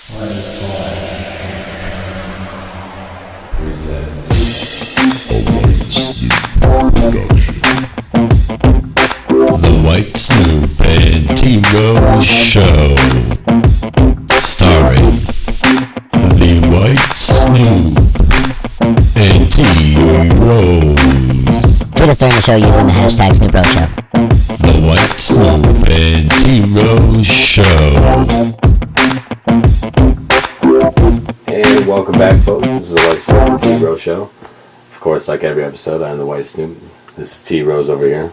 The White Snoop and T-Rose Show, starring the White Snoop and T-Rose. Tweet us during the show using the hashtag #SnoopRoseShow. The White Snoop and T-Rose Show. And welcome back, folks. This is the White Snoop and T-Rose Show. Of course, like every episode, I'm the White Snoop. This is T-Rose over here.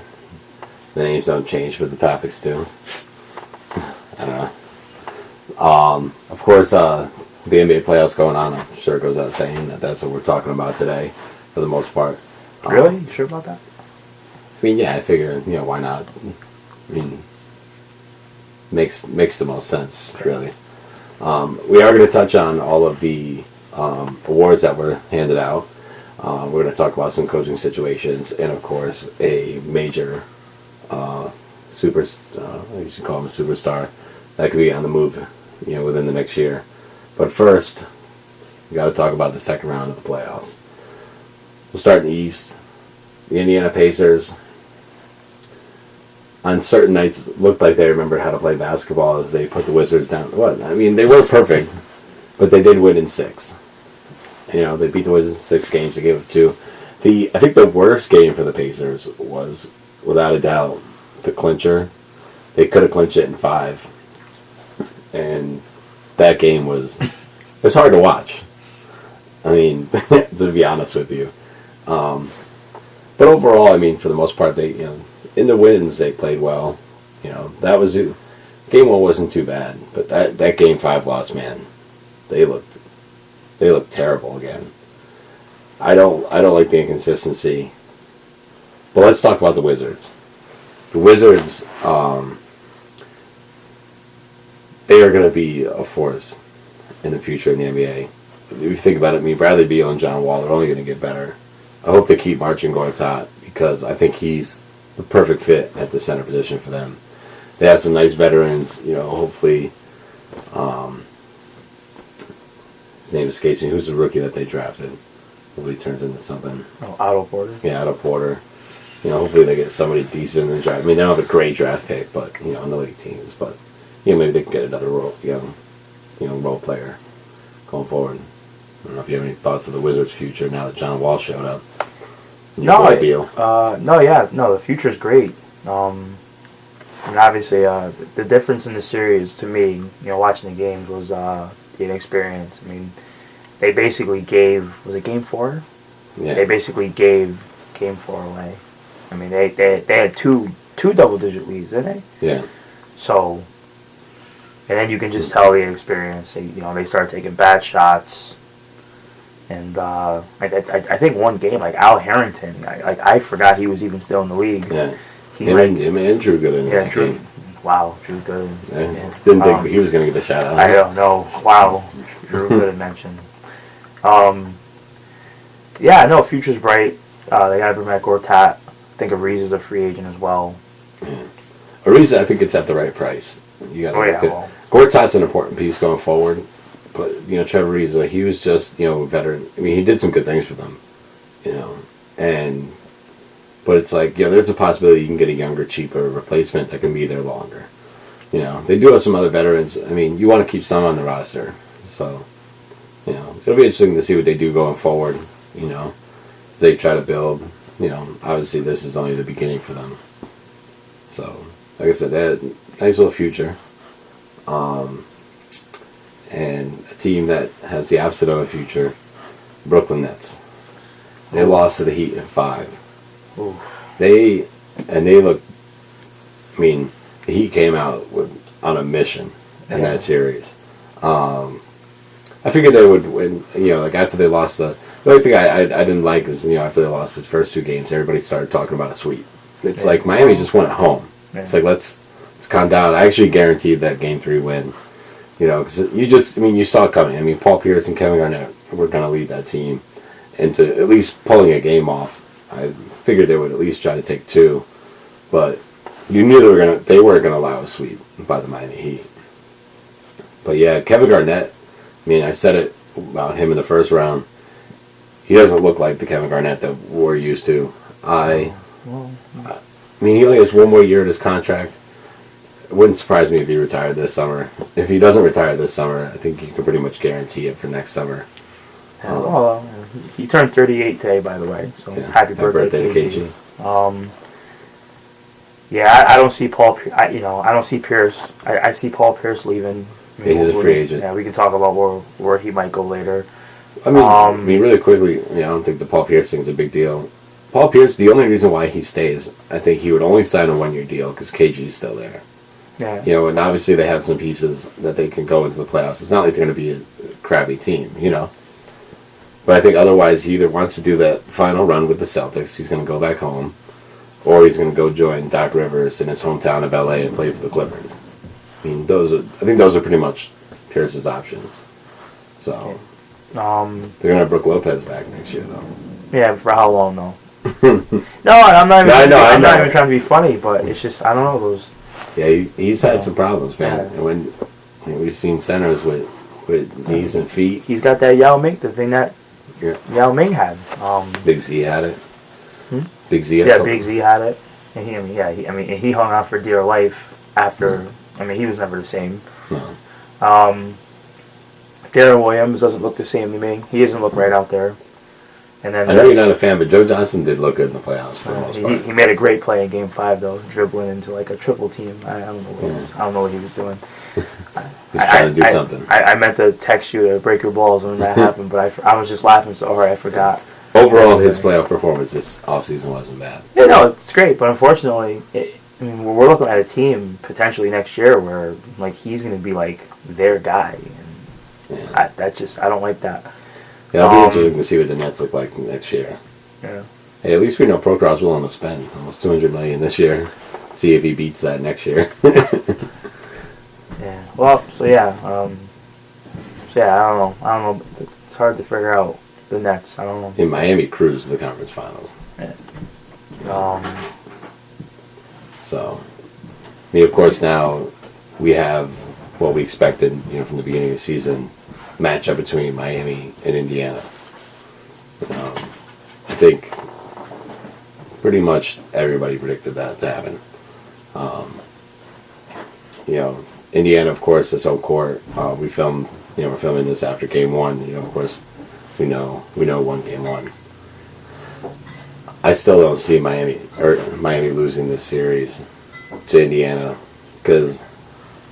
The names don't change, but the topics do. I don't know. Of course, the NBA playoffs going on. I'm sure it goes without saying that that's what we're talking about today, for the most part. Really? You sure about that? I mean, yeah, I figure, why not? I mean, makes the most sense, really. We are going to touch on all of the awards that were handed out. We're going to talk about some coaching situations and, of course, a major I guess you call him a superstar that could be on the move, within the next year. But first, we got to talk about the second round of the playoffs. We'll start in the East. The Indiana Pacers, on certain nights, looked like they remembered how to play basketball as they put the Wizards down. What? I mean, they were perfect, but they did win in 6. They beat the Wizards in 6 games. They gave up 2. I think the worst game for the Pacers was, without a doubt, the clincher. They could have clinched it in 5, and that game was hard to watch. I mean, to be honest with you. But overall, I mean, for the most part, they, in the wins, they played well. That was it. Game 1 wasn't too bad, but that game 5 loss, man, they looked terrible again. I don't like the inconsistency. But let's talk about the Wizards. The Wizards, they are going to be a force in the future in the NBA. If you think about it, Bradley Beal and John Wall are only going to get better. I hope they keep Marcin Gortat because I think he's the perfect fit at the center position for them. They have some nice veterans, hopefully. His name escapes me. Who's the rookie that they drafted? Hopefully he turns into something. Oh, Otto Porter? Yeah, Otto Porter. Hopefully they get somebody decent in the draft. I mean, they don't have a great draft pick, but, in the league teams. But, maybe they can get another role player going forward. I don't know if you have any thoughts of the Wizards' future now that John Wall showed up. The future's great. And obviously, the difference in the series to me, watching the games was the inexperience. I mean, they basically gave, was it Game 4? Yeah. They basically gave Game 4 away. I mean, they had two double-digit leads, didn't they? Yeah. So, and then you can just tell the inexperience. They started taking bad shots. And I think one game, like Al Harrington, I forgot he was even still in the league. Yeah. Him and Drew Gooden. Yeah, Drew. Wow, Drew Gooden. Yeah. Didn't think he was going to get a shout out. I don't know. Wow, Drew Gooden mentioned. Future's bright. They got to bring back Gortat. I think Ariz is a free agent as well. Yeah. Ariz, I think it's at the right price. You got to look at Gortat's an important piece going forward. But, Trevor Ariza, he was just, a veteran. I mean, he did some good things for them, but it's like, there's a possibility you can get a younger, cheaper replacement that can be there longer. They do have some other veterans. I mean, you want to keep some on the roster. So, it'll be interesting to see what they do going forward, as they try to build. Obviously this is only the beginning for them. So, like I said, they had a nice little future. And a team that has the opposite of a future, Brooklyn Nets. They lost to the Heat in 5. Oof. They look. I mean, the Heat came out on a mission in that series. I figured they would win. After they lost the only thing I didn't like is after they lost his first 2 games, everybody started talking about a sweep. It's like Miami just won at home. Yeah. It's like let's calm down. I actually guaranteed that Game 3 win. Because you saw it coming. I mean, Paul Pierce and Kevin Garnett were going to lead that team into at least pulling a game off. I figured they would at least try to take 2, but you knew they weren't going to allow a sweep by the Miami Heat. But yeah, Kevin Garnett, I mean, I said it about him in the first round. He doesn't look like the Kevin Garnett that we're used to. I mean, he only has one more year in his contract. It wouldn't surprise me if he retired this summer. If he doesn't retire this summer, I think you can pretty much guarantee it for next summer. He turned 38 today, by the way. So happy birthday to KG. I don't see Paul. I don't see Pierce. I see Paul Pierce leaving. He's a free agent. Yeah, we can talk about where he might go later. I mean, really quickly, I don't think the Paul Pierce thing's a big deal. Paul Pierce, the only reason why he stays, I think he would only sign a 1-year deal because KG's still there. Yeah. And obviously they have some pieces that they can go into the playoffs. It's not like they're going to be a crappy team, But I think otherwise he either wants to do that final run with the Celtics, he's going to go back home, or he's going to go join Doc Rivers in his hometown of LA and play for the Clippers. I mean, I think those are pretty much Pierce's options. So, they're going to have Brook Lopez back next year, though. Yeah, for how long, though? No, I'm not even trying to be funny, but it's just, I don't know, those... Yeah, he's had some problems, man. And when we've seen centers with knees and feet. He's got that Yao Ming, the thing that Yao Ming had. Big Z had it. Big Z had it. Yeah, Big Z had it. And he hung out for dear life after. He was never the same. No. Darren Williams doesn't look the same to me. He doesn't look right out there. And then I know you're not a fan, but Joe Johnson did look good in the playoffs for the most part. He made a great play in Game 5, though, dribbling into like a triple team. I don't know what he was doing. He's trying to do something. I meant to text you to break your balls when that happened, but I was just laughing so hard I forgot. Overall, his playoff performance this offseason wasn't bad. Yeah, no, it's great, but unfortunately, we're looking at a team potentially next year where he's going to be like their guy, and I don't like that. Yeah, it'll be interesting to see what the Nets look like next year. Yeah. Hey, at least we know Prokhor's willing to spend almost $200 million this year. See if he beats that next year. Yeah. Well, I don't know. It's hard to figure out the Nets. I don't know. In Miami cruised the conference finals. Yeah. So, of course, now we have what we expected, from the beginning of the season, matchup between Miami and Indiana. I think pretty much everybody predicted that to happen. Indiana, of course, its own court. We're filming this after Game 1. Of course, we know one Game 1. I still don't see Miami losing this series to Indiana, because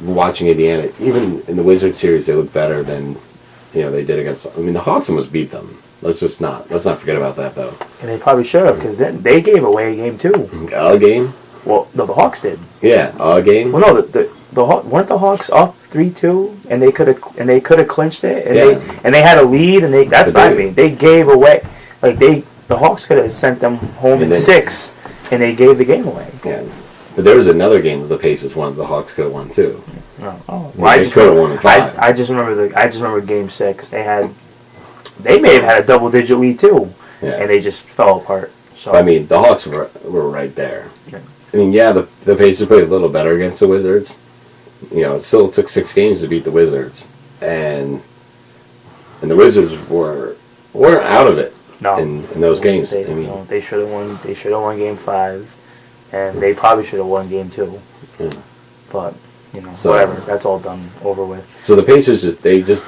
watching Indiana, even in the Wizards series, they look better than they did against. The Hawks almost beat them. Let's not forget about that, though. And they probably should have, because then they gave away a game too. A game? Well, no, the Hawks did. Yeah, a game. Well, no, weren't the Hawks up 3-2, and they could have clinched it, and they had a lead, and that's what I mean. They gave away, the Hawks could have sent them home in 6, and they gave the game away. Yeah, but there was another game that the Pacers won. The Hawks could have won too. No. Oh, well, they could have won in 5. I just remember Game 6. They may have had a double-digit lead too, and they just fell apart. So the Hawks were right there. Yeah. The Pacers played a little better against the Wizards. It still took 6 games to beat the Wizards, and the Wizards weren't out of it in those games. They should have won. They should have won Game 5, and they probably should have won Game 2. Yeah. But whatever. That's all done, over with. So the Pacers just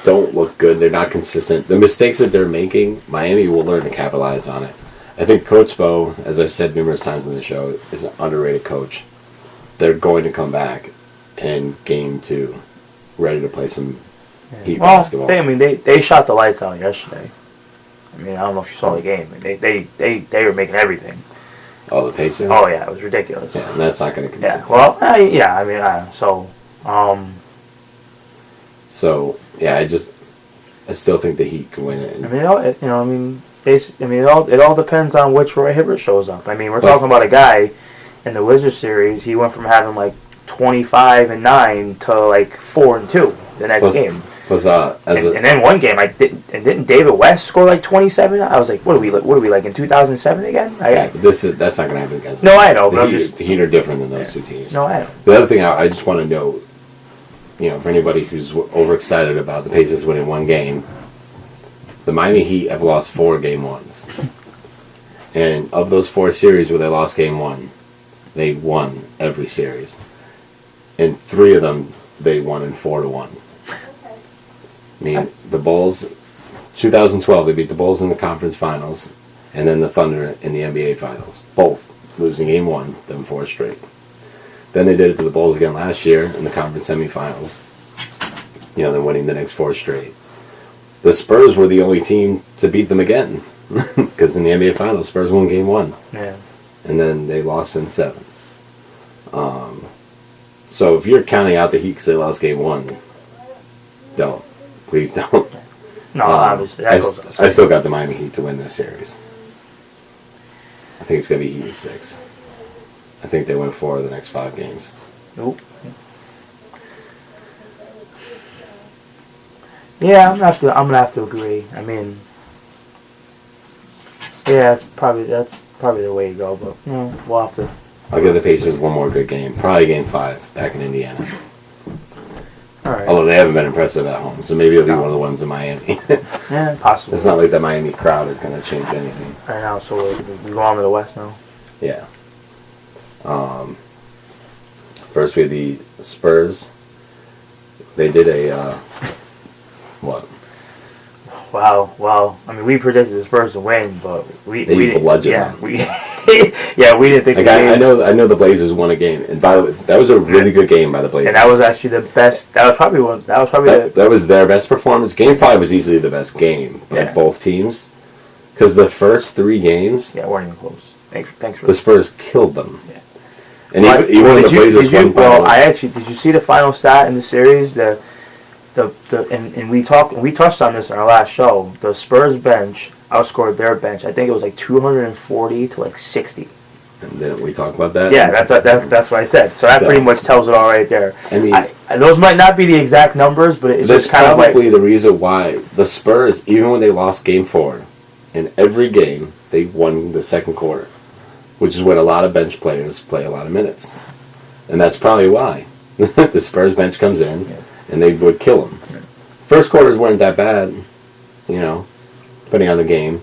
don't look good. They're not consistent. The mistakes that they're making, Miami will learn to capitalize on it. I think Coach Spo, as I've said numerous times in the show, is an underrated coach. They're going to come back in Game 2, ready to play some Heat basketball. They shot the lights out yesterday. I don't know if you saw the game. They were making everything. Oh, the Pacers? Oh, yeah, it was ridiculous. Yeah, and that's not going to continue. Yeah, well, I still think the Heat can win it. It all depends on which Roy Hibbert shows up. We're talking about a guy in the Wizards series. He went from having 25-9 to 4-2 the next game. And then one game, didn't David West score 27? I was like, what are we in 2007 again? But that's not going to happen against. No, I know. The Heat are different than those two teams. No, I know. The other thing I just want to note for anybody who's overexcited about the Pacers winning one game, the Miami Heat have lost 4 game ones. And of those 4 series where they lost game 1, they won every series. And 3 of them, they won in 4-1. I mean, the Bulls, 2012, they beat the Bulls in the conference finals, and then the Thunder in the NBA finals. Both losing game 1, then 4 straight. Then they did it to the Bulls again last year in the conference semifinals. Then winning the next 4 straight. The Spurs were the only team to beat them again. Because in the NBA finals, Spurs won game 1. Yeah. And then they lost in 7. So if you're counting out the Heat because they lost game 1, don't. Please don't. No, obviously. That goes up. I still got the Miami Heat to win this series. I think it's going to be Heat in 6. I think they win 4 of the next 5 games. Nope. Yeah, I'm gonna have to agree. I mean, yeah, that's probably the way to go. But we'll have to. I'll give the Pacers one more good game. Probably game 5 back in Indiana. All right. Although they haven't been impressive at home, so maybe it'll be one of the ones in Miami. Yeah, possibly. It's not like the Miami crowd is going to change anything. Right now, so we go on to the West now. Yeah. First we had the Spurs. They did a what? Wow. I mean, we predicted the Spurs to win, but we didn't. Bludgeoned Yeah, them. we didn't think. Like I know the Blazers won a game, and by the way, that was a really good game by the Blazers. And that was actually the best. That was probably that was their best performance. Game 5 was easily the best game by both teams, because the first 3 games, weren't even close. Thanks for the Spurs killed them. Yeah. And even when the Blazers won. Did you see the final stat in the series? And we touched on this in our last show. The Spurs bench outscored their bench. I think it was like 240 to like 60. And didn't we talk about that? Yeah, that's what I said. So that pretty much tells it all right there. I mean, those might not be the exact numbers, but it's just kind of like probably the reason why the Spurs, even when they lost Game 4, in every game they won the second quarter, which is when a lot of bench players play a lot of minutes, and that's probably why the Spurs bench comes in and they would kill them. Yeah. First quarters weren't that bad, depending on the game,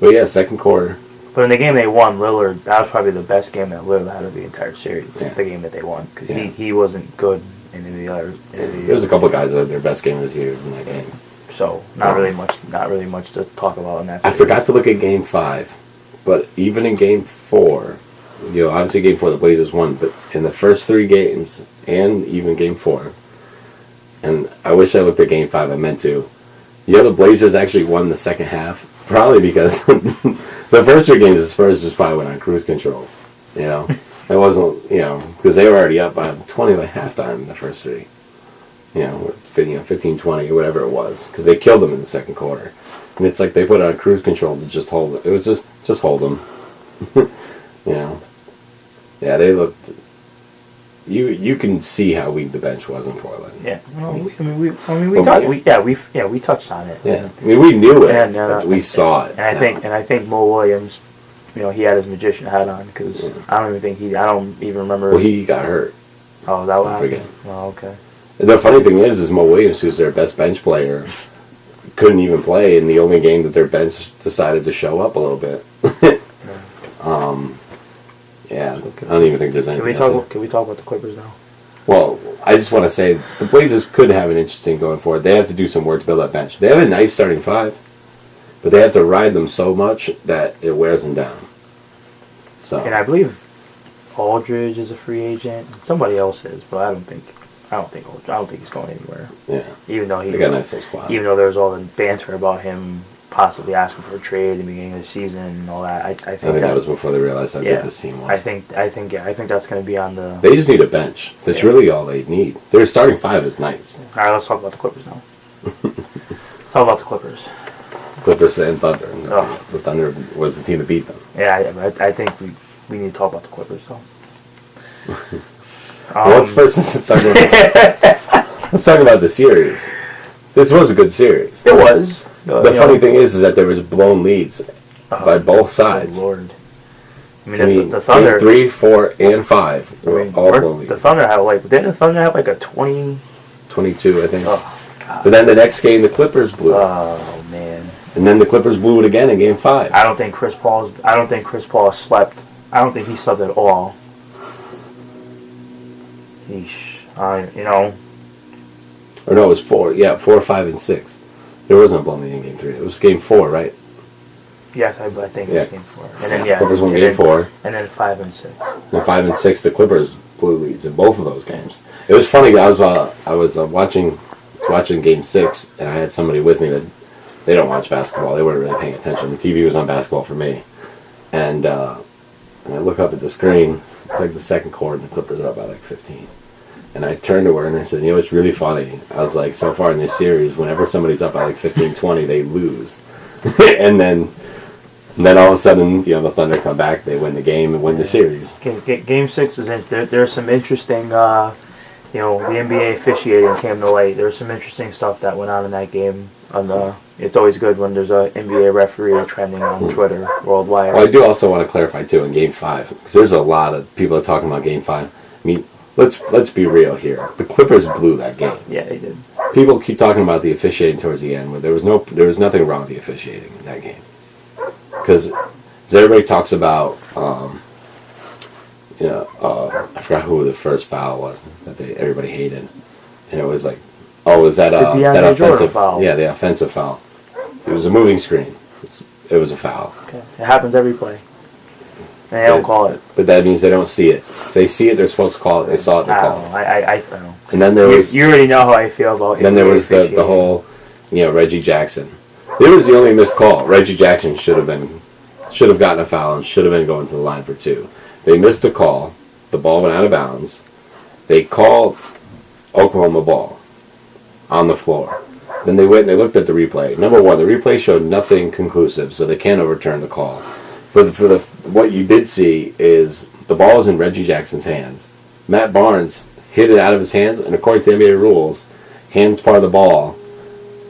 but yeah, second quarter. But in the game they won, Lillard, that was probably the best game that Lillard had of the entire series. Yeah. The game that they won, because he wasn't good in any of the other. There's a couple of guys that their best game this year was in that game. So not really much to talk about in that series. I forgot to look at Game 5, but even in Game 4, obviously Game 4 the Blazers won, but in the first 3 games and even Game 4, and I wish I looked at Game 5. I meant to. The Blazers actually won the second half, probably because the first 3 games the Spurs just probably went on cruise control. It wasn't, because they were already up by 20 by halftime in the first 3. 15-20 or whatever it was, because they killed them in the second quarter. And it's like they put on cruise control to just hold it. It was just hold them. Yeah, they looked. You can see how weak the bench was in Portland. Yeah, we touched on it. Yeah, I mean we knew it, but we saw it. And I think Mo Williams, he had his magician hat on, because I don't even remember. Well, he got hurt. Oh, that was forget. Oh, okay. The funny thing is Mo Williams, who's their best bench player, couldn't even play in the only game that their bench decided to show up a little bit. Yeah, I don't even think there's anything. Can we talk about the Clippers now? Well, I just want to say the Blazers could have an interesting going forward. They have to do some work to build that bench. They have a nice starting 5, but they have to ride them so much that it wears them down. So, and I believe Aldridge is a free agent. Somebody else is, but I don't think he's going anywhere. Yeah. Even though they got a nice little squad. Even though there's all the banter about him possibly asking for a trade at the beginning of the season and all that, I think that was before they realized how good this team was. I think that's going to be on the. They just need a bench. That's really all they need. Their starting 5 is nice. All right, let's talk about the Clippers now. Talk about the Clippers. Clippers and Thunder. The Thunder was the team that beat them. Yeah, I think we need to talk about the Clippers though. Well, let's talk about the series. This was a good series. It was. The funny thing is that there was blown leads by both sides. Good Lord. I mean, the Thunder. 3, 4, and 5 were all blown leads. The Thunder had didn't the Thunder have like a 20 22, I think. Oh, God. But then the next game, the Clippers blew it. Oh, man. And then the Clippers blew it again in Game 5. I don't think Chris Paul slept. I don't think he slept at all. Yeesh. You know. Or no, it was 4. Yeah, 4, 5, and 6. There wasn't a blown lead in Game 3. It was Game 4, right? Yes, I think it was Game 4. And then, Clippers won Game 4. And then 5 and 6. And 5 and 6, the Clippers blew leads in both of those games. It was funny. I was watching Game 6, and I had somebody with me that they don't watch basketball. They weren't really paying attention. The TV was on basketball for me, and I look up at the screen. It's like the second quarter, and the Clippers are up by like 15. And I turned to her and I said, you know, it's really funny. I was like, so far in this series, whenever somebody's up by like 15, 20, they lose. and then all of a sudden, you know, the Thunder come back, they win the game and win the series. Game 6 was there's some interesting, you know, the NBA officiating came to light. There was some interesting stuff that went on in that game. It's always good when there's an NBA referee trending on Twitter worldwide. Well, I do also want to clarify too in Game 5, because there's a lot of people are talking about Game 5. I mean, let's be real here. The Clippers blew that game. Yeah, they did. People keep talking about the officiating towards the end, but there was nothing wrong with the officiating in that game. Because everybody talks about, I forgot who the first foul was that everybody hated, and it was like, oh, was that that offensive foul? Yeah, the offensive foul. It was a moving screen. It was a foul. Okay, it happens every play. And they don't call it. But that means they don't see it. If they see it, they're supposed to call it. They saw it, they call it. I don't know. And then there was... You already know how I feel about it. Then there was the whole, Reggie Jackson. It was the only missed call. Reggie Jackson should have gotten a foul and should have been going to the line for 2. They missed the call. The ball went out of bounds. They called Oklahoma ball on the floor. Then they went and they looked at the replay. Number one, the replay showed nothing conclusive, so they can't overturn the call. What you did see is the ball is in Reggie Jackson's hands. Matt Barnes hit it out of his hands, and according to NBA rules, hands part of the ball,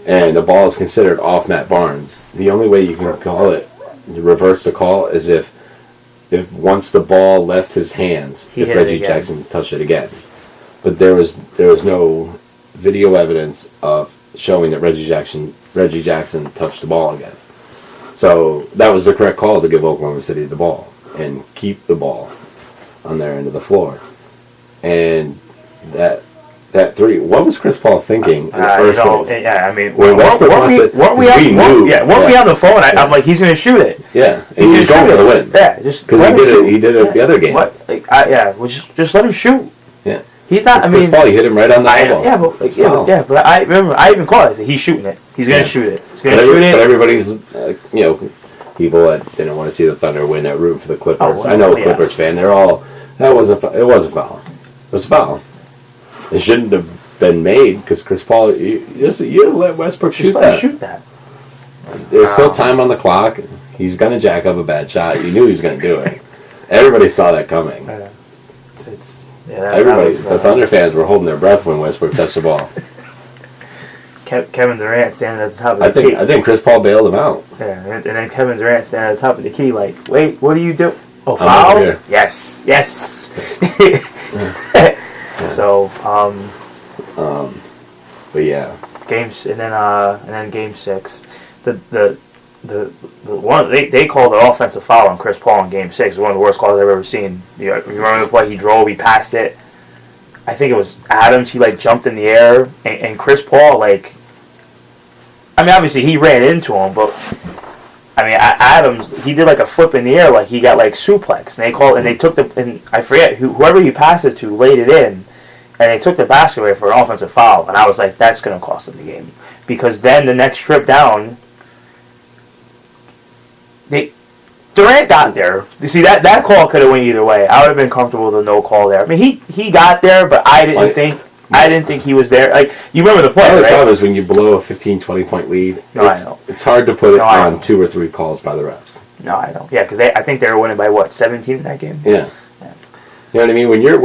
and the ball is considered off Matt Barnes. The only way you can call it, reverse the call, is if once the ball left his hands, if Reggie Jackson touched it again. But there was no video evidence of showing that Reggie Jackson touched the ball again. So that was the correct call to give Oklahoma City the ball and keep the ball on their end of the floor. And that 3, what was Chris Paul thinking in the first place? Yeah, I mean, weren't we on the phone? I'm like, he's going to shoot it. Yeah, and he was going for the win. Yeah, just because he did it the other game. Just let him shoot. Yeah. He's not. Chris Paul, you hit him right on the elbow. But I remember I even called it. I said, he's shooting it. He's going to shoot it. He's going to shoot it. But everybody's, people that didn't want to see the Thunder win, that root for the Clippers. I know a Clippers fan. They're all. It was a foul. It was a foul. It shouldn't have been made because Chris Paul. You let Westbrook shoot that. There's still time on the clock. He's going to jack up a bad shot. You knew he was going to do it. Everybody saw that coming. The Thunder fans were holding their breath when Westbrook touched the ball. Kevin Durant standing at the top of the key. I think Chris Paul bailed him out. Yeah, and then Kevin Durant standing at the top of the key like, wait, what do you do? Oh, foul? Yes. So, but yeah. Games and then Game 6, the one they called an offensive foul on Chris Paul in Game 6. It was one of the worst calls I've ever seen. You remember the play? He drove, he passed it. I think it was Adams. He jumped in the air, and Chris Paul obviously he ran into him, but Adams, he did a flip in the air, he got suplex, and they took and I forget whoever he passed it to laid it in, and they took the basket away for an offensive foul, and I was like, that's going to cost them the game, because then the next trip down, Durant got there. You see, that call could have went either way. I would have been comfortable with a no call there. He got there, but I didn't think he was there. You remember the play, right? The problem is when you blow a 15, 20-point lead, I know. It's hard to put it on 2 or 3 calls by the refs. No, I know. Yeah, because I think they were winning by, 17 in that game? Yeah. You know what I mean? When you're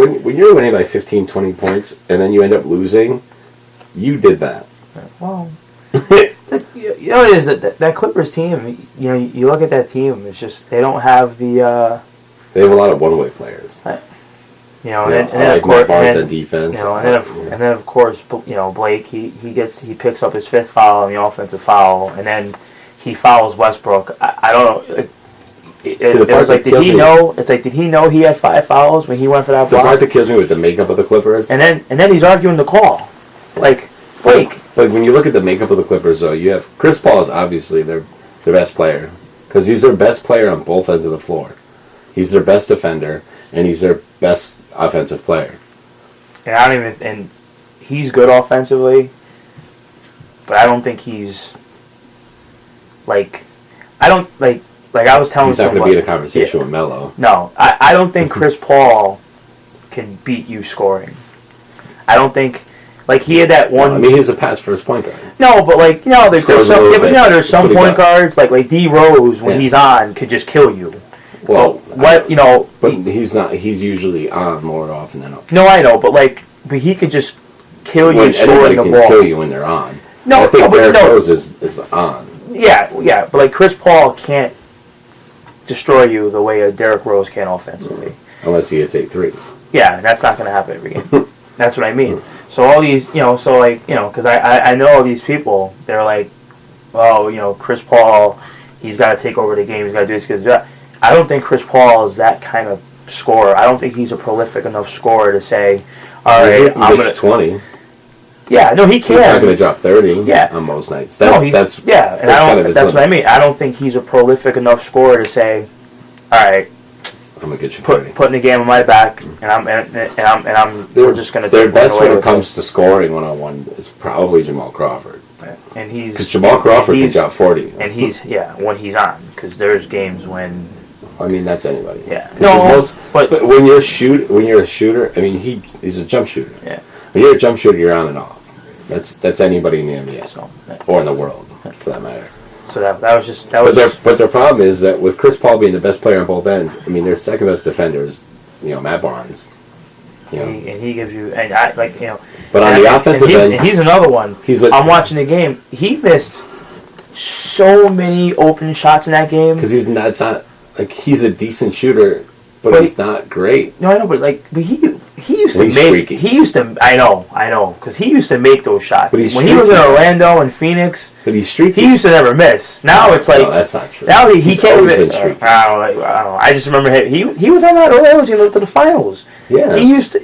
winning by 15, 20 points, and then you end up losing, you did that. Well... You know what it is, that Clippers team, you look at that team, it's just, they don't have the... They have a lot of one-way players. You know, Yeah, and then I of course, like Barnes and on then, defense. you know, and then of course, you know, Blake he picks up his 5th foul on the offensive foul, and then he fouls Westbrook. I don't know. It was like, did he know? It's like, did he know he had 5 fouls when he went for that block? The part that kills me with the makeup of the Clippers. And then he's arguing the call, like Blake. But when you look at the makeup of the Clippers, though, you have Chris Paul is obviously their best player because he's their best player on both ends of the floor. He's their best defender, and he's their best offensive player. And I don't even, and he's good offensively, but I don't think he's like, I don't like I was telling He's not someone. going to be in a conversation with Melo. No, I don't think Chris Paul can beat you scoring. I don't think, like, he had that one. No, I mean, he's a pass first point guard. No, but like, you know, there's some, yeah, but you know, there's some point guards like D Rose when he's on could just kill you. Well, what you know, but he's not. He's usually on more often than off. No, I know, but he could just kill you scoring the ball. Can kill you when they're on. No, I think Derrick Rose is on. Yeah, but like Chris Paul can't destroy you the way a Derrick Rose can offensively. Unless he hits 8 threes. Yeah, that's not going to happen every game. That's what I mean. So all these, you know, so like, you know, because I know all these people, they're like, oh, you know, Chris Paul, he's got to take over the game, he's got to do this, that. I don't think Chris Paul is that kind of scorer. I don't think he's a prolific enough scorer to say, all right, I'm going to 20. Yeah, no, he can. He's not going to drop 30 on most nights. That's what I mean. I don't think he's a prolific enough scorer to say, all right, I'm gonna get you putting the game on my back, and we're just gonna. Their best when it comes to scoring 1-on-1 is probably Jamal Crawford. And he's because Jamal Crawford can drop 40. And he's when he's on, because there's games when. I mean, that's anybody. Yeah. No, but when you're a shooter, I mean, he's a jump shooter. Yeah. When you're a jump shooter, you're on and off. That's anybody in the NBA, or in the world, for that matter. So that was. But their problem is that with Chris Paul being the best player on both ends, I mean, their second best defender is, you know, Matt Barnes. You know, and he gives you, and I like, you know. But on the offensive end, and he's another one. I'm watching the game. He missed so many open shots in that game because he's not like he's a decent shooter, but he's not great. No, I know, but he used to make. Streaky. He used to. I know, because he used to make those shots. But when he was in Orlando and Phoenix, but he's streaky. He used to never miss. Now it's like, no, that's not true. Now he can't. Been streaky. I don't know. I just remember he was on that Orlando team to the finals. Yeah. He used to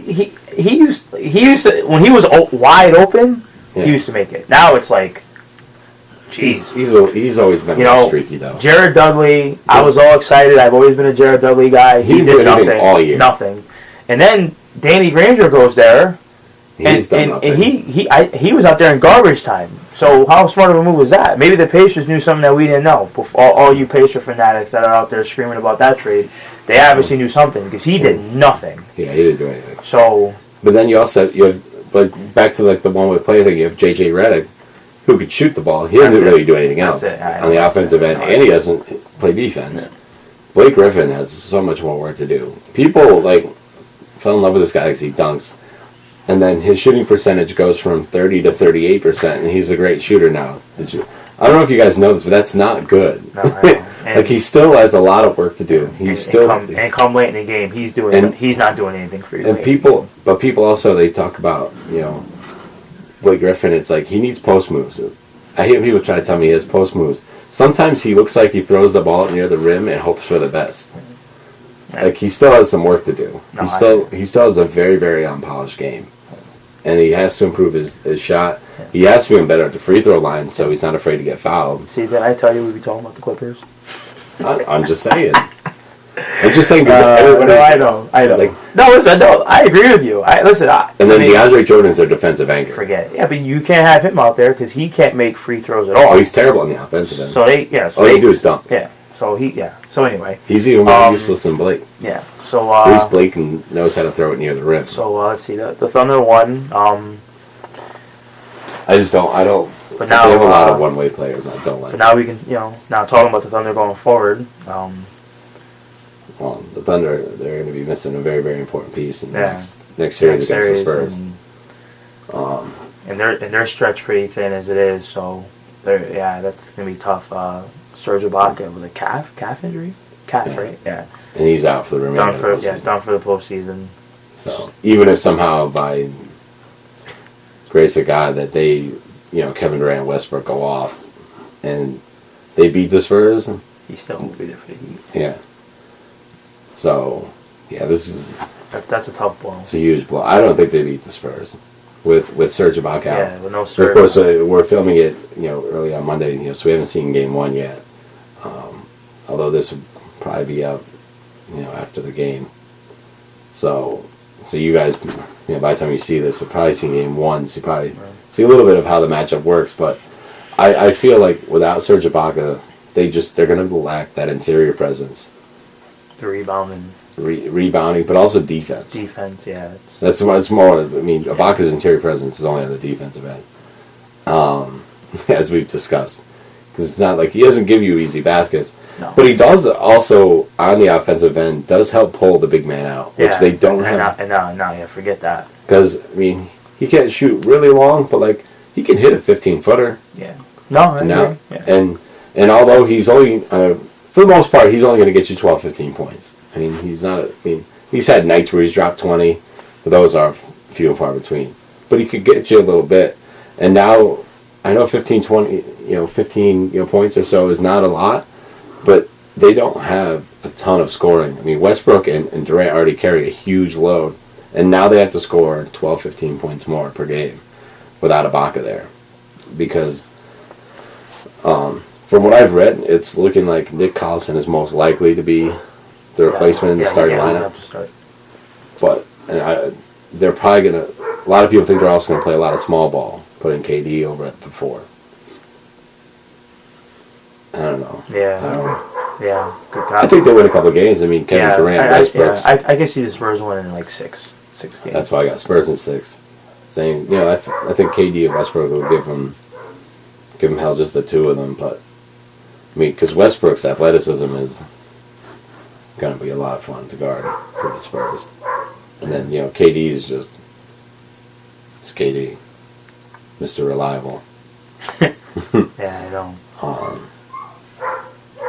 when he was wide open. Yeah. He used to make it. Now it's like, jeez. He's always been streaky though. Jared Dudley, I was all excited. I've always been a Jared Dudley guy. He did nothing all year. Nothing. And then Danny Granger goes there, and he was out there in garbage time. So how smart of a move was that? Maybe the Pacers knew something that we didn't know. All you Pacer fanatics that are out there screaming about that trade, they obviously knew something because he did nothing. Yeah, he didn't do anything. So, but then you have, but back to like the one with play thing, you have JJ Redick, who could shoot the ball. He doesn't really do anything else on the offensive end, and he doesn't play defense. Yeah. Blake Griffin has so much more work to do. People fell in love with this guy because he dunks, and then his shooting percentage goes from 30 to 38%, and he's a great shooter now. I don't know if you guys know this, but that's not good. No, I know. He still has a lot of work to do. Come late in the game, he's not doing anything for you. And people also, they talk about, you know, Blake Griffin. It's like he needs post moves. I hear people try to tell me he has post moves. Sometimes he looks like he throws the ball near the rim and hopes for the best. Like he still has some work to do. He still has a very, very unpolished game, and he has to improve his shot. Yeah. He has to be better at the free throw line, so he's not afraid to get fouled. See, did I tell you we'd be talking about the Clippers? I'm just saying. I'm just saying. I know. Listen, I agree with you. And then DeAndre Jordan's their defensive anchor. Forget it. Yeah, but you can't have him out there because he can't make free throws at all. Oh, he's terrible on the offensive end. So they do is dunk. Yeah. So anyway, he's even more useless than Blake. Yeah. So at least Blake knows how to throw it near the rim. So let's see. The Thunder won. I don't. But now they have a lot of one-way players. I don't like. But now we can, now talking about the Thunder going forward. Well, the Thunder, they're going to be missing a very, very important piece in the next series against the Spurs. And their stretch pretty thin as it is. So that's going to be tough. Serge Ibaka was a calf injury, right? Yeah. And he's out for the remainder. Done for the postseason. So even if somehow by grace of God that they, Kevin Durant and Westbrook go off and they beat the Spurs, he still won't be there for the Heat. yeah. So, yeah, That's a tough blow. it's a huge blow. I don't think they beat the Spurs with Serge Ibaka out. Yeah, with no Of Serge. course, we're filming it, early on Monday, so we haven't seen Game 1 yet. Although this will probably be up, after the game. So you guys, by the time you see this, you'll probably see Game 1, so you probably see a little bit of how the matchup works. But I feel like without Serge Ibaka, they're going to lack that interior presence. The rebounding. Rebounding, but also defense. Defense, yeah. That's what it's more. Ibaka's interior presence is only on the defensive end, as we've discussed. Because it's not like he doesn't give you easy baskets, but he does also on the offensive end does help pull the big man out, which they don't have. No, forget that. Because he can't shoot really long, but he can hit a 15-footer. Yeah. No, yeah. And although he's only for the most part he's only going to get you 12, 15 points. He's not. He's had nights where he's dropped 20, but those are few and far between. But he could get you a little bit. And now, I know 15, 20, 15 points or so is not a lot, but they don't have a ton of scoring. Westbrook and Durant already carry a huge load, and now they have to score 12, 15 points more per game without Ibaka there. Because from what I've read, it's looking like Nick Collison is most likely to be the replacement in the starting lineup. But they're probably going to... A lot of people think they're also going to play a lot of small ball, putting KD over at the 4. I don't know. Yeah. Good God. I think they win a couple of games. Kevin Durant, Westbrook. I can see the Spurs winning in 6 games. That's why I got Spurs in 6. Saying, I think KD and Westbrook will give them hell, just the two of them. But because Westbrook's athleticism is going to be a lot of fun to guard for the Spurs. And then, KD is just KD, Mr. Reliable. Yeah, I know.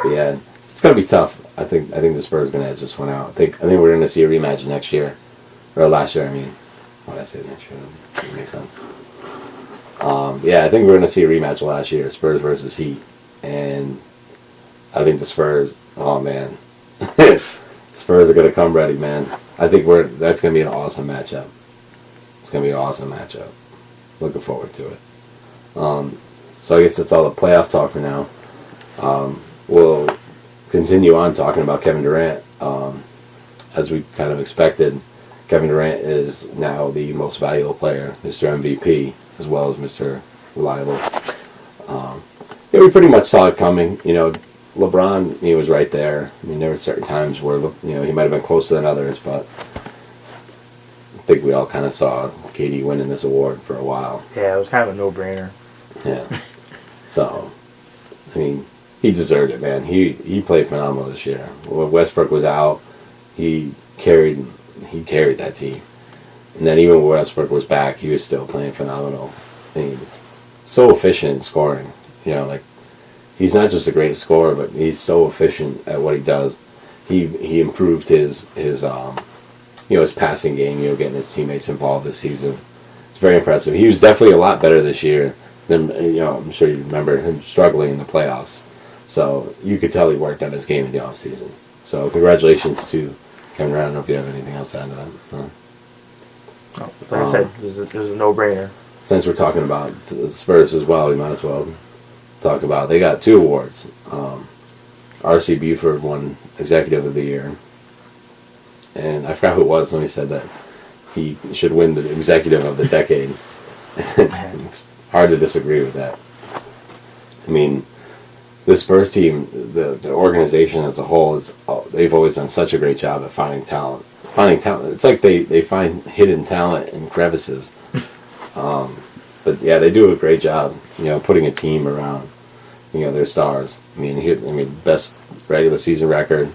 But yeah, it's going to be tough. I think the Spurs are going to edge this one out. I think we're going to see a rematch next year, or last year. What did I say next year? That makes sense. Yeah, I think we're going to see a rematch last year, Spurs versus Heat, and I think the Spurs. Oh man, Spurs are going to come ready, man. I think that's going to be an awesome matchup. It's going to be an awesome matchup. Looking forward to it. So I guess that's all the playoff talk for now. We'll continue on talking about Kevin Durant. As we kind of expected, Kevin Durant is now the most valuable player, Mr. MVP, as well as Mr. Reliable. We pretty much saw it coming. LeBron, he was right there. There were certain times where, he might have been closer than others, but I think we all kind of saw KD winning this award for a while. Yeah, it was kind of a no-brainer. Yeah. So, he deserved it, man. He played phenomenal this year. When Westbrook was out, he carried that team. And then even when Westbrook was back, he was still playing phenomenal. So efficient in scoring. He's not just a great scorer, but he's so efficient at what he does. He improved his passing game, getting his teammates involved this season. It's very impressive. He was definitely a lot better this year than, I'm sure you remember him struggling in the playoffs. So you could tell he worked on his game in the offseason. So congratulations to Kevin Durant. I don't know if you have anything else to add to that. Like I said, it was a no-brainer. Since we're talking about the Spurs as well, we might as well talk about. They got 2 awards. R.C. Buford won Executive of the Year. And I forgot who it was. Somebody said that he should win the Executive of the Decade. It's hard to disagree with that. This Spurs team, the organization as a whole, they've always done such a great job at finding talent. It's like they find hidden talent in crevices. But yeah, they do a great job, putting a team around, their stars. Best regular season record,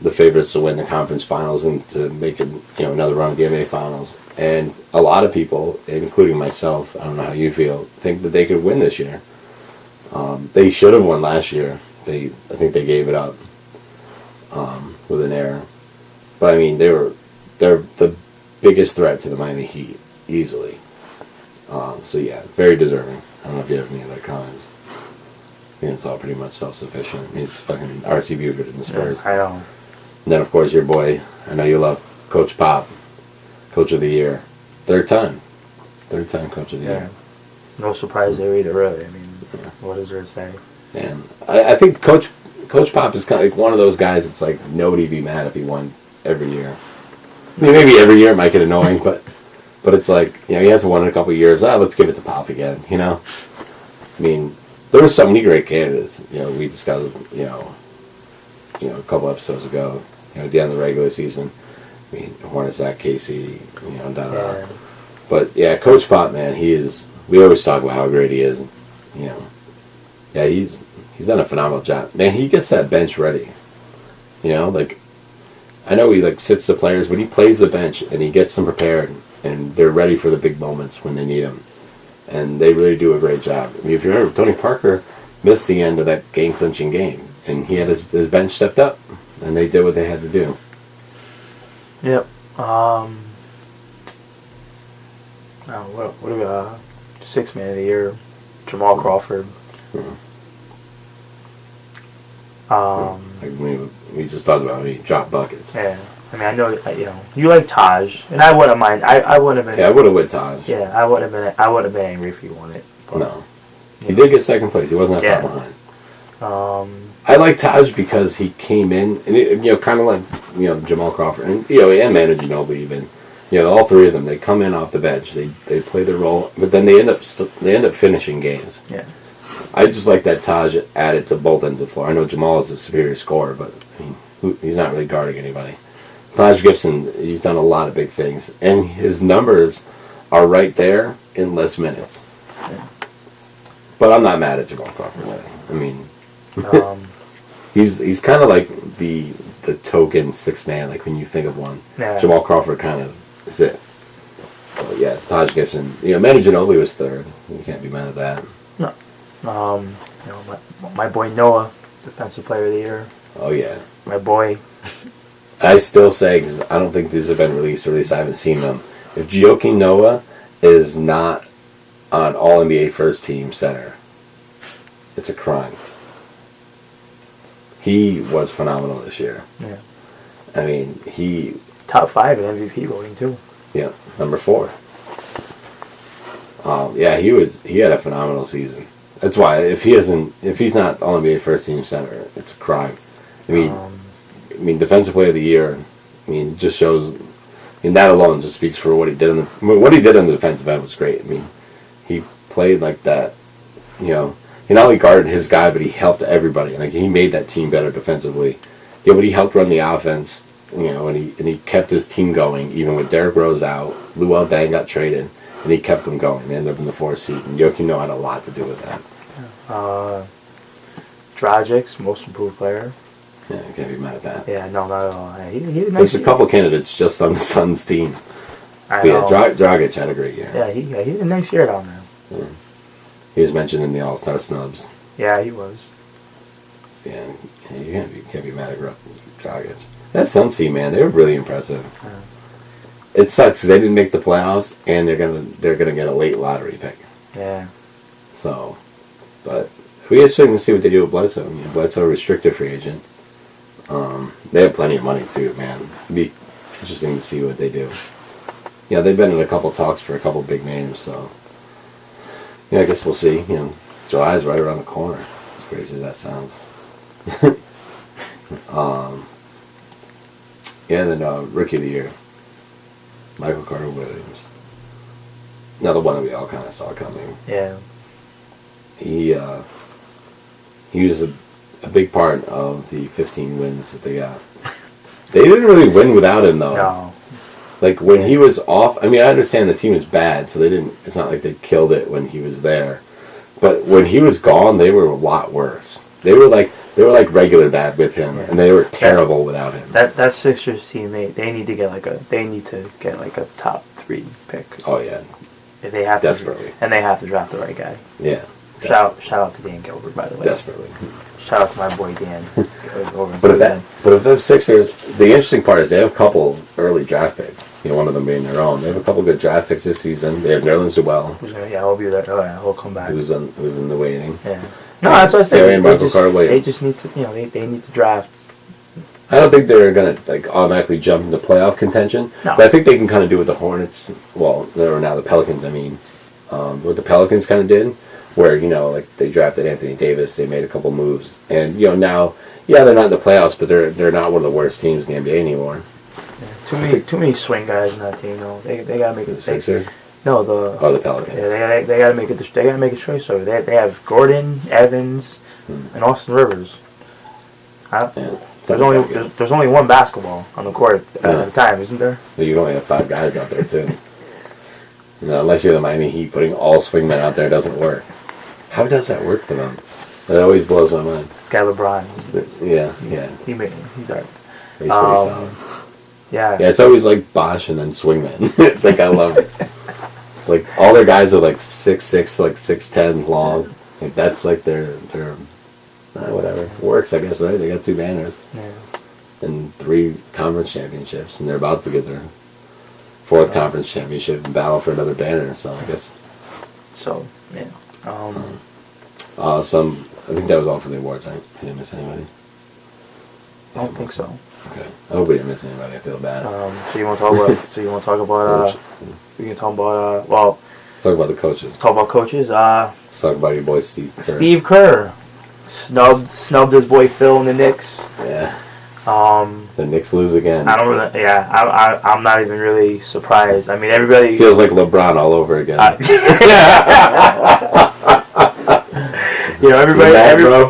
the favorites to win the conference finals and to make another run of the NBA finals. And a lot of people, including myself, I don't know how you feel, think that they could win this year. They should have won last year. I think they gave it up with an error. But they were they're the biggest threat to the Miami Heat, easily. So yeah, very deserving. I don't know if you have any other comments. I think it's all pretty much self-sufficient. I mean, it's fucking RC Buford in the Spurs. Yeah, I know. And then, of course, your boy, I know you love, Coach Pop, Coach of the Year. Third time Coach of the Year. No surprise there either, really. I mean, what is there to say? And I think Coach Pop is kind of like one of those guys that's like, nobody'd be mad if he won every year. I mean, maybe every year it might get annoying, but it's like, he hasn't won in a couple of years. Let's give it to Pop again, I mean, there were so many great candidates, we discussed, a couple episodes ago, at the end of the regular season. I mean, Hornacek, Casey, Yeah. But yeah, Coach Pop, man, we always talk about how great he is. Yeah, he's done a phenomenal job. Man, he gets that bench ready. I know he sits the players, but he plays the bench and he gets them prepared and they're ready for the big moments when they need them. And they really do a great job. I mean, if you remember, Tony Parker missed the end of that game-clinching game, and he had his bench stepped up, and they did what they had to do. Yep. What about sixth man of the year? Jamal Crawford. We just talked about he dropped buckets. Yeah. I mean, I know you like Taj, and I wouldn't mind. I would have been. Yeah, I would have went Taj. Yeah, I would have been angry if he won it. But, no, he did get second place. He wasn't that far behind. I like Taj because he came in, and kind of like Jamal Crawford, and and Manu Ginobili even. All three of them, they come in off the bench. They play their role, but then they end up finishing games. Yeah. I just like that Taj added to both ends of the floor. I know Jamal is a superior scorer, but he's not really guarding anybody. Taj Gibson, he's done a lot of big things, and his numbers are right there in less minutes. Yeah. But I'm not mad at Jamal Crawford. I mean, he's kind of like the token sixth man. Like when you think of one, Jamal Crawford kind of is it. But yeah, Taj Gibson. Manu Ginobili was third. You can't be mad at that. No. My boy Noah, defensive player of the year. Oh yeah. My boy. I still say, because I don't think these have been released, or at least I haven't seen them. If Joakim Noah is not on All-NBA First Team center, it's a crime. He was phenomenal this year. Yeah. I mean, he... Top 5 in MVP voting, too. Yeah, number 4. Yeah, he had a phenomenal season. That's why, if he's not All-NBA First Team center, it's a crime. I mean, defensive player of the year. I mean, it just shows. That alone just speaks for what he did what he did on the defensive end was great. I mean, he played like that. He not only guarded his guy, but he helped everybody. He made that team better defensively. Yeah, but he helped run the offense. And he kept his team going even when Derrick Rose out. Luol Deng got traded, and he kept them going. They ended up in the 4th seed, and Joakim Noah had a lot to do with that. Dragic's most improved player. Yeah, you can't be mad at that. Yeah, no, not at all. He had a nice There's a year. couple candidates just on the Suns team. I Yeah, know. Dragic had a great year. Yeah, he had a nice year down there. Yeah. He was mentioned in the All-Star snubs. Yeah, he was. Yeah, you can't be mad at Dragic. That Suns team, man, they were really impressive. Yeah. It sucks 'cause they didn't make the playoffs, and they're gonna get a late lottery pick. Yeah. So, but we interesting to see what they do with Bledsoe. Bledsoe, restricted free agent. They have plenty of money too, man. It'd be interesting to see what they do. Yeah, they've been in a couple talks for a couple big names, so yeah, I guess we'll see. July's right around the corner. As crazy as that sounds. Yeah, and then Rookie of the Year, Michael Carter Williams. Another one that we all kind of saw coming. Yeah. He was a big part of the 15 wins that they got. They didn't really win without him, though. No. When he was off, I mean, I understand the team was bad, so it's not like they killed it when he was there. But when he was gone, they were a lot worse. They were like regular bad with him, and they were terrible without him. That Sixers team, they need to get a top 3 pick. Oh yeah, If they have desperately, and they have to draft the right guy. Yeah, Shout out to Dan Gilbert, by the way. Desperately. Shout out to my boy Dan. Over in But Cleveland. if those Sixers, the interesting part is they have a couple early draft picks. One of them being their own. They have a couple good draft picks this season. They have Nerlens Noel, He'll be there. Oh yeah, he'll come back. who's in the waiting. Yeah. No, that's what I said. Darian Michael-Carter-Williams. They just need to, they need to draft. I don't think they're gonna automatically jump into playoff contention. No. But I think they can kind of do what the Hornets, well, or now the Pelicans. I mean, what the Pelicans kind of did, where they drafted Anthony Davis. They made a couple moves, and now, they're not in the playoffs, but they're not one of the worst teams in the NBA anymore. Yeah, too many swing guys in that team. though. They gotta make The it. Sixers. No, the Pelicans. Yeah, they gotta make it. They gotta make a choice. So they have Gordon, Evans, and Austin Rivers. There's only one basketball on the court at a time, isn't there? You only have 5 guys out there too. Unless you're the Miami Heat, putting all swingmen out there doesn't work. How does that work for them? That always blows my mind. This guy LeBron. Yeah. He's alright. He's pretty solid. Yeah. Yeah, it's always like Bosch and then swingmen. I love it. It's like all their guys are 6'6", 6'10" long. That's their whatever. It works, I guess, right? They got 2 banners. Yeah. And 3 conference championships, and they're about to get their 4th conference championship and battle for another banner, so I guess. So, yeah. I think that was all for the awards, right? I didn't miss anybody. I don't think so. Okay. I hope we didn't miss anybody. I feel bad. So you want to talk about? We can talk about. Talk about the coaches. Talk about coaches. Let's talk about your boy Steve Kerr. Steve Kerr snubbed his boy Phil in the Knicks. Yeah. The Knicks lose again. I don't really. Yeah. I'm not even really surprised. I mean, everybody feels like LeBron all over again.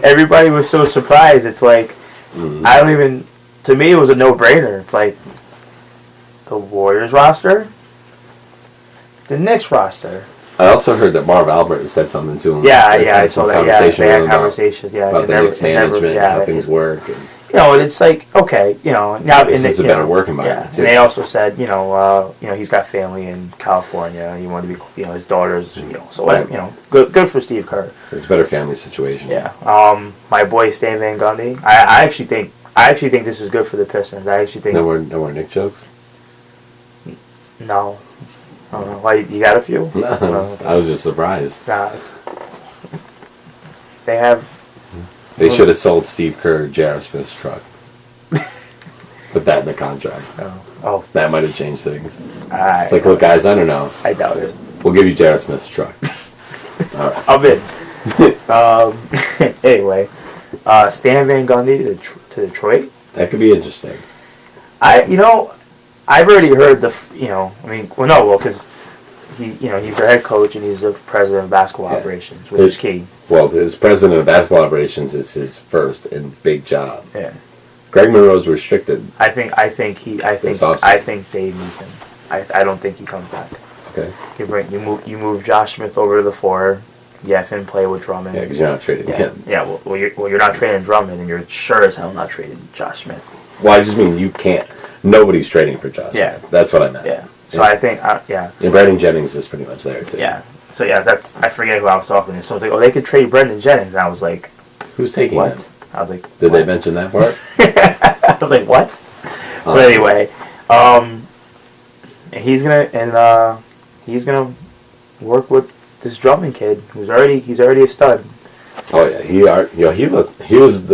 Everybody was so surprised. It's like I don't even. To me, it was a no-brainer. It's like the Warriors roster, the Knicks roster. I also heard that Marv Albert said something to him. Yeah, I saw that. Yeah, they had conversations. About the Knicks management, how things work. And it's like okay, now it's a better work environment. Yeah, and they also said, he's got family in California. He wanted to be, his daughters, so whatever, good for Steve Kerr. It's a better family situation. Yeah. My boy Stan Van Gundy. I actually think this is good for the Pistons. I actually think no more Nick jokes. No. I don't know. Why you got a few? No, I was just surprised. Nah, they have. They should have sold Steve Kerr J.R. Smith's truck. Put that in the contract. Oh. That might have changed things. It's like, look, guys, I don't know. I doubt it. We'll give you J.R. Smith's truck. All right. I'm in. Anyway, Stan Van Gundy to Detroit. That could be interesting. I've already heard because he's their head coach and he's the president of basketball operations, which is key. Well, his president of basketball operations is his first and big job. Yeah. Greg Monroe's restricted. I think they move him. I don't think he comes back. Okay. You move Josh Smith over to the 4. You have him play with Drummond. Yeah, because you're not trading him. Yeah. Well, you're not trading Drummond, and you're sure as hell not trading Josh Smith. Well, I just mean you can't. Nobody's trading for Josh. Yeah. Smith. That's what I meant. Yeah. So I think And Brandon Jennings is pretty much there too. Yeah. So I forget who I was talking to. So I was like, they could trade Brandon Jennings. And I was like, who's taking what? him? I was like, did they mention that part? I was like, what? But anyway, and he's gonna work with this Drummond kid he's already a stud. Oh yeah, he was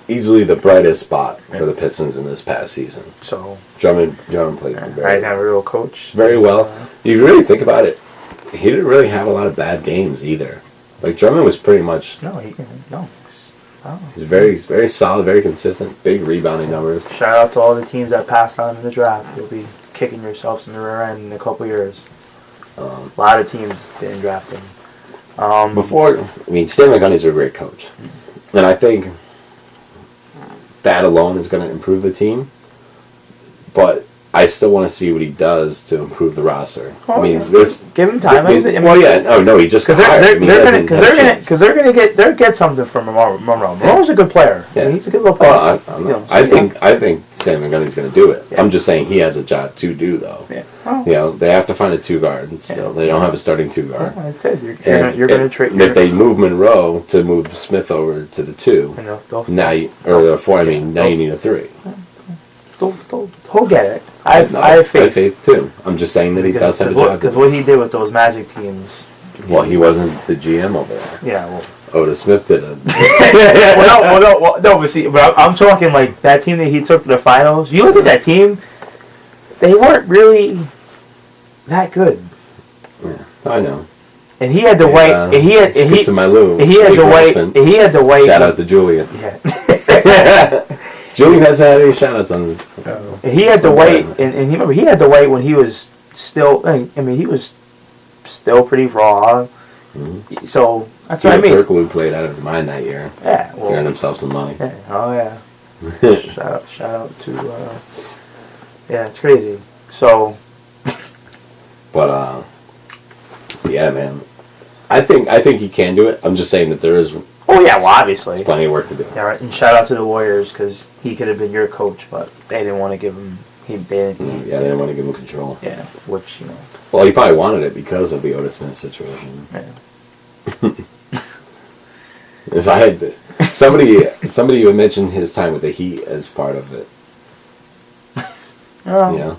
easily the brightest spot for the Pistons in this past season. So Drummond played very a real coach. Very well. If you really think about it, he didn't really have a lot of bad games either. Like Drummond was pretty much he's very, very solid, very consistent, big rebounding numbers. Shout out to all the teams that passed on in the draft. You'll be kicking yourselves in the rear end in a couple years. A lot of teams didn't draft him. Stan Van Gundy's a great coach, and I think that alone is going to improve the team. But I still want to see what he does to improve the roster. Oh, I mean, yeah. there's Give him time. well, yeah, no, he just because got hired. I mean, they're gonna get something from Monroe. Monroe's a good player. Yeah. He's a good little player. Well, I think Sam Gundy's going to do it. Yeah. I'm just saying he has a job to do though. Yeah. Oh. You know, they have to find a 2-guard. Still, they don't have a starting 2-guard. I said you're going to trade. And if they move Monroe to move Smith over to the 2, now you need a 3. He'll get it. I have faith. I have faith too. I'm just saying that he does have a job. Because what he did with those Magic teams. Well, he wasn't the GM over there. Yeah. Well. Otis Smith did it. No. But see, I'm talking like that team that he took to the finals. You look at that team; they weren't really that good. Yeah, I know. And he had to wait. And he had to my Lou. He had to wait. And he had to wait. Shout out to Julian. Yeah. Julian hasn't had any shout outs on. He had to wait, and he had to wait when he was still. I mean, he was still pretty raw. Mm-hmm. So that's what I mean. Turkoglu played out of his mind that year. Yeah, well, earned himself some money. Yeah. Oh yeah. shout out to. Yeah, it's crazy. So. But yeah, man. I think he can do it. I'm just saying that there is. Oh yeah, well obviously. There's plenty of work to do. Yeah, right. And shout out to the Warriors because he could have been your coach, but they didn't want to give him. They didn't want to give him control. Yeah, which Well, he probably wanted it because of the Otis Smith situation. Yeah. If I had somebody would mention his time with the Heat as part of it. Oh. Yeah.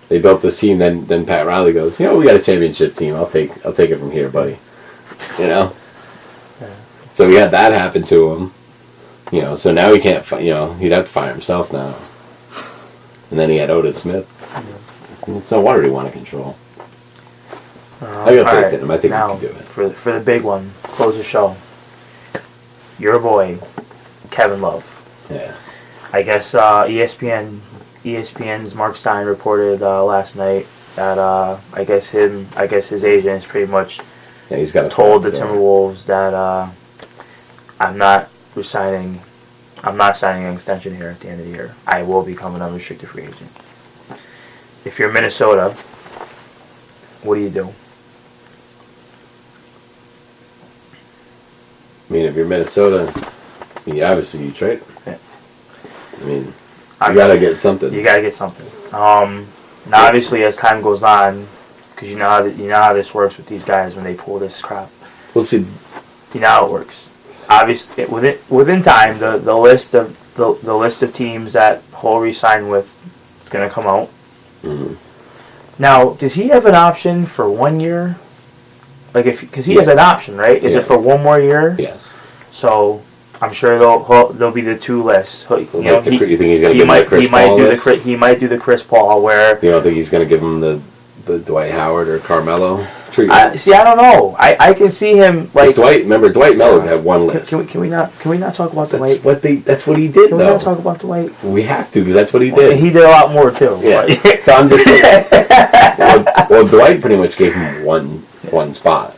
They built this team, then Pat Riley goes, we got a championship team. I'll take it from here, buddy. Yeah. So we had that happen to him. So now he can't. He'd have to fire himself now. And then he had Otis Smith. It's no wonder he wanted control. I got faith in him. I think he can do it. For the big one, close the show. Your boy, Kevin Love. Yeah. I guess ESPN's Mark Stein reported last night that I guess his agents pretty much he's got told the Timberwolves that I'm not signing an extension here at the end of the year. I will become an unrestricted free agent. If you're Minnesota, what do you do? I mean, if you're Minnesota, obviously you trade. Yeah. I mean, you gotta get something. You gotta get something. Now, obviously, as time goes on, because you know how this works with these guys when they pull this crap. We'll see. You know how it works. Obviously, within time, the list of teams that he'll re-sign with is gonna come out. Mm-hmm. Now, does he have an option for 1 year? Like, because he has an option, right? Is it for 1 more year? Yes. So I'm sure there'll be the 2 lists. You think he's going to give him the Chris Paul list? He might do the Chris Paul where. You don't think he's going to give him the Dwight Howard or Carmelo treatment? See, I don't know. I can see him like. Dwight Melo had one list. Can we not talk about Dwight? That's what he did. Can we not talk about Dwight? We have to because that's what he did. He did a lot more too. Yeah. So I'm just saying. well, Dwight pretty much gave him one spot.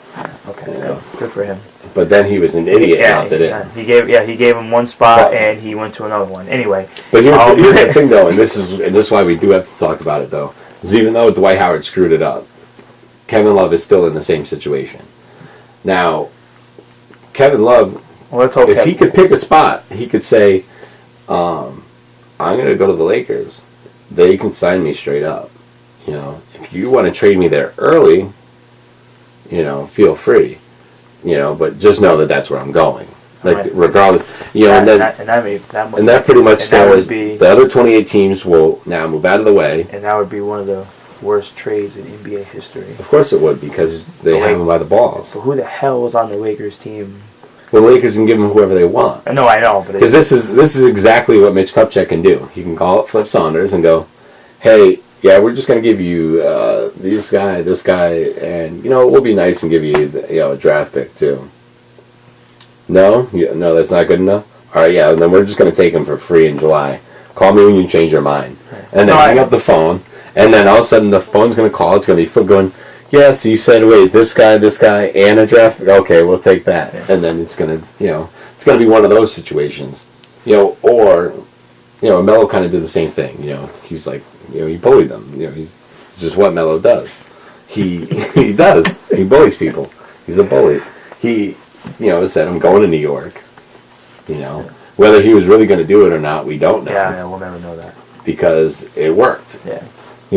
Okay. Good for him. But then he was an idiot and opted in. He gave him one spot and he went to another one. Anyway. But here's the thing though, and this is why we do have to talk about it though, is even though Dwight Howard screwed it up, Kevin Love is still in the same situation. Now, Kevin Love, if he could pick a spot, he could say, I'm going to go to the Lakers. They can sign me straight up. If you want to trade me there early, feel free. But just know that that's where I'm going. Like, regardless, and that pretty much says the other 28 teams will now move out of the way. And that would be one of the worst trades in NBA history. Of course it would, because they have him by the balls. So who the hell was on the Lakers team? Well, the Lakers can give them whoever they want. No, I know, but because this is exactly what Mitch Kupchak can do. He can call up Flip Saunders and go, "Hey, yeah, we're just going to give you this guy, and we'll be nice and give you a draft pick too." No, that's not good enough. All right, yeah, and then we're just going to take him for free in July. Call me when you change your mind, and then hang up the phone. And then all of a sudden the phone's going to call. It's going to be Flip going, "Yeah, so you said, wait, this guy, and a draft pick? Okay, we'll take that." Yeah. And then it's going to, it's going to be one of those situations, or. Melo kind of did the same thing. He's like, he bullied them. He's just what Melo does. He does. He bullies people. He's a bully. He, said, I'm going to New York. Whether he was really going to do it or not, we don't know. Yeah, we'll never know that. Because it worked. Yeah.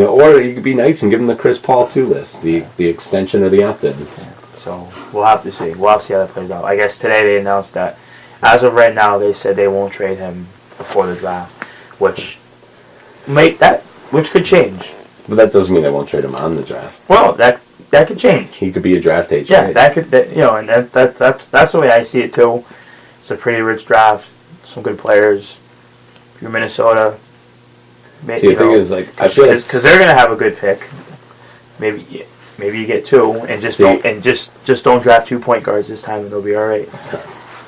Or you could be nice and give him the Chris Paul 2 list, the extension of the opt-ins. Yeah. So we'll have to see. We'll have to see how that plays out. I guess today they announced that, as of right now, they said they won't trade him before the draft, which could change. But that doesn't mean they won't trade him on the draft. Well, that could change. He could be a draft day Yeah, trade. that could, and that's the way I see it too. It's a pretty rich draft, some good players. If you're Minnesota, See, the thing is, I feel like because they're gonna have a good pick. Maybe you get 2, and just don't draft 2 point guards this time, and they'll be all right.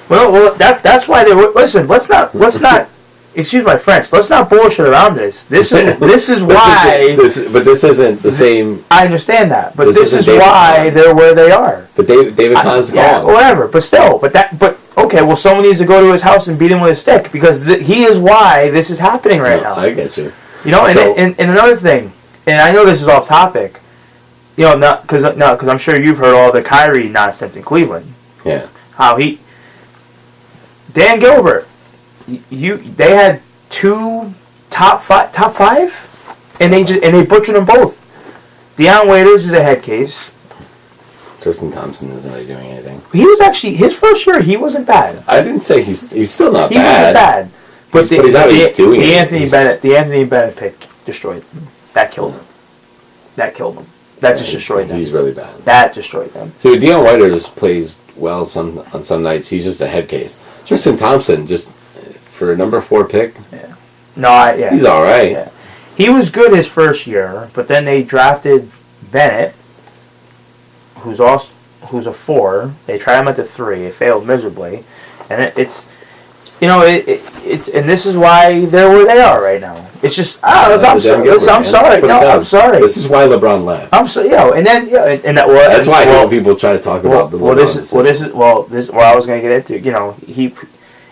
Well, that's why they were. Listen, let's not. Excuse my French. Let's not bullshit around this. This is why. But this isn't the same. I understand that, but this is why they're where they are. But David Kahn's gone. Whatever. But still, okay. Well, someone needs to go to his house and beat him with a stick because he is why this is happening right now. I get you. And another thing, and I know this is off topic. Not because I'm sure you've heard all the Kyrie nonsense in Cleveland. Yeah. How Dan Gilbert. They had 2 top five, and they butchered them both. Deion Waiters is a head case. Tristan Thompson isn't really doing anything. He was actually his first year. He wasn't bad. I didn't say he's still not bad. He wasn't bad, but he's not really doing the anything. The Anthony Bennett pick destroyed them. That killed him. That killed them. That just destroyed them. He's really bad. That destroyed them. So Deion Waiters plays well on some nights. He's just a head case. Tristan Thompson just. For a number 4 pick? Yeah. No, He's all right. Yeah. He was good his first year, but then they drafted Bennett, who's a 4. They tried him at the 3. It failed miserably, and it's and this is why they're where they are right now. It's just I'm sorry. I'm sorry. This is why LeBron left. I'm so and that's why people try to talk about the LeBron. This is where I was going to get into.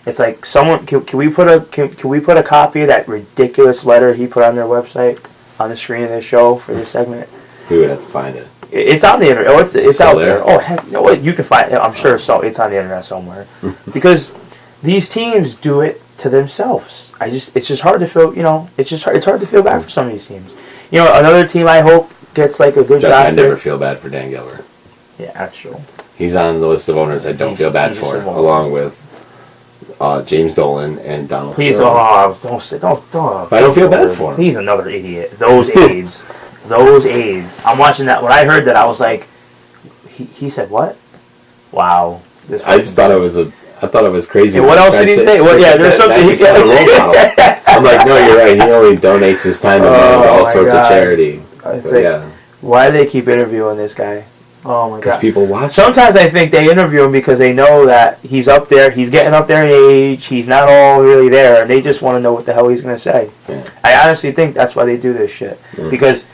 It's like someone can we put a copy of that ridiculous letter he put on their website on the screen of this show for this segment? We would have to find it. It's on the internet. Oh, it's out there. Oh heck, you can find it. I'm sure it's on the internet somewhere. Because these teams do it to themselves. It's just hard to feel. It's hard to feel bad for some of these teams. Another team I hope gets like a good draft. I never feel bad for Dan Gilbert. Yeah, that's true. He's on the list of owners I don't feel bad for, along with. James Dolan and Donald. Please, don't. I don't feel bad for him. He's another idiot. Those aides. I'm watching that. When I heard that, I was like, he said what? Wow. I just thought it was crazy. And what else did he say? Well, there's something. I'm like, no, you're right. He only donates his time to all sorts of charity. Why do they keep interviewing this guy? Oh my god! Because people watch. Sometimes I think they interview him because they know that he's up there. He's getting up there in age. He's not all really there, and they just want to know what the hell he's going to say. Yeah. I honestly think that's why they do this shit because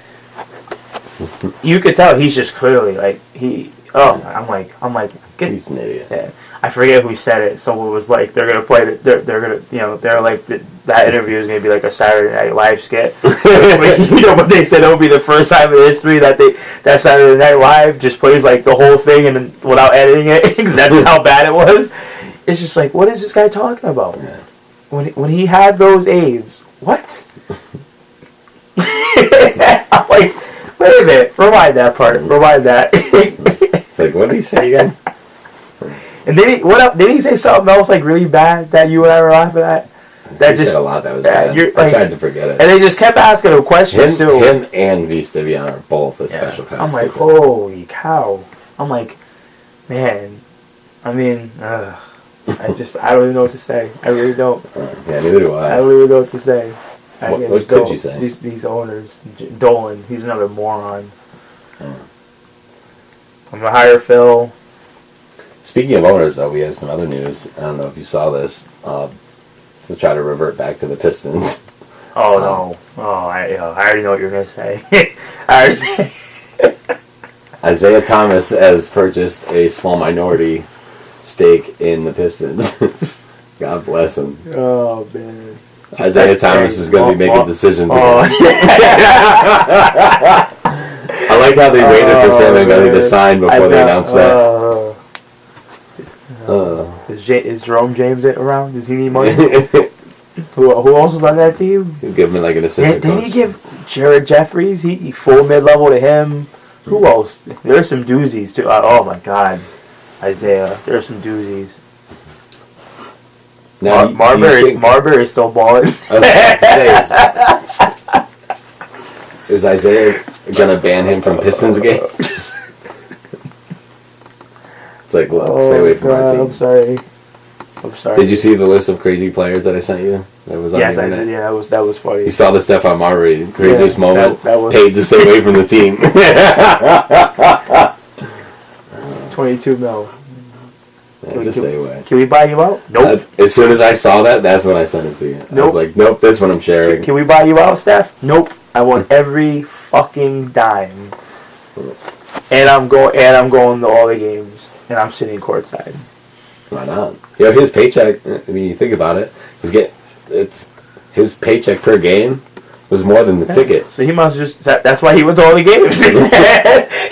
you could tell he's just clearly like he. Oh, I'm like. He's an idiot. Yeah. I forget who said it. Someone was like, they're gonna play. They're gonna. They're like that interview is gonna be like a Saturday Night Live skit. But they said it'll be the first time in history that Saturday Night Live just plays like the whole thing and without editing it because that's just how bad it was. It's just like, what is this guy talking about? Yeah. When he had those AIDS, what? I'm like, wait a minute, rewind that part. Rewind that. It's like, what did he say again? And did he say something else like really bad that you and I were laughing at? He said a lot that was bad. I tried to forget it. And they just kept asking him questions too. Him and V. Stivian are both a special kind of I'm like, holy cow. I'm like, man. I mean, I don't even know what to say. I really don't. Yeah, neither do I. I don't even know what to say. What could you say? These owners. Dolan, he's another moron. I'm going to hire Phil. Speaking of owners, though, we have some other news. I don't know if you saw this. To try to revert back to the Pistons. Oh, no. I already know what you're going to say. Isaiah Thomas has purchased a small minority stake in the Pistons. God bless him. Oh, man. Isaiah Thomas is going to be making decisions. Oh. I like how they waited for Samuel Gundy to sign before they announced that. Is Jerome James around? Does he need money? Who else was on that team? He'll give him like an assistant Did coach. he give Jared Jeffries? He full mid-level to him. Who else? There's some doozies too. Oh my God, Isaiah. There's some doozies. Now, Marbury is still balling. Is Isaiah gonna ban him from Pistons games? It's like, look, stay away from our team. I'm sorry. Did you see the list of crazy players that I sent you? That was on the internet? I did. Yeah, that was funny. You saw the Stephon Marbury craziest moment. That was paid to stay away from the team. 22 mil. Just stay away. Can we buy you out? Nope. As soon as I saw that, that's when I sent it to you. Nope. I was like, nope, this one I'm sharing. Can we buy you out, Steph? Nope. I want every fucking dime. And I'm going to all the games, and I'm sitting courtside. Why not? You know, his paycheck. I mean, you think about it. His paycheck per game was more than the ticket. So he must just. That's why he went to all the games.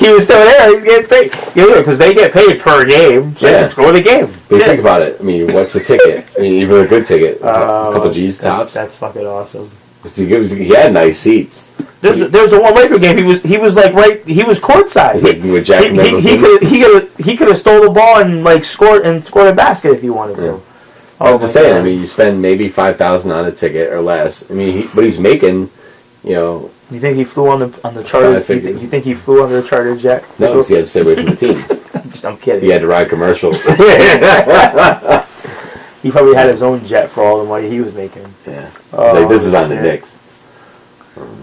He was still there. He's getting paid. Yeah, because they get paid per game. So Yeah. go to the game. But you think about it. I mean, what's a ticket? I mean, even a good ticket, a couple G's tops. That's fucking awesome. He had nice seats. There's a one Laker game. He was like right. He was courtside. With Jack Nicholson. He could have stole the ball and like scored a basket if he wanted to. Yeah. I'm just saying. I mean, you spend maybe $5,000 on a ticket or less. I mean, but he's making, you know. You think he flew on the charter? You think he flew on the charter jet? No, because he had to stay away from the team. I'm kidding. He had to ride commercial. He probably had his own jet for all the money he was making. Yeah. Like, this is on the Knicks.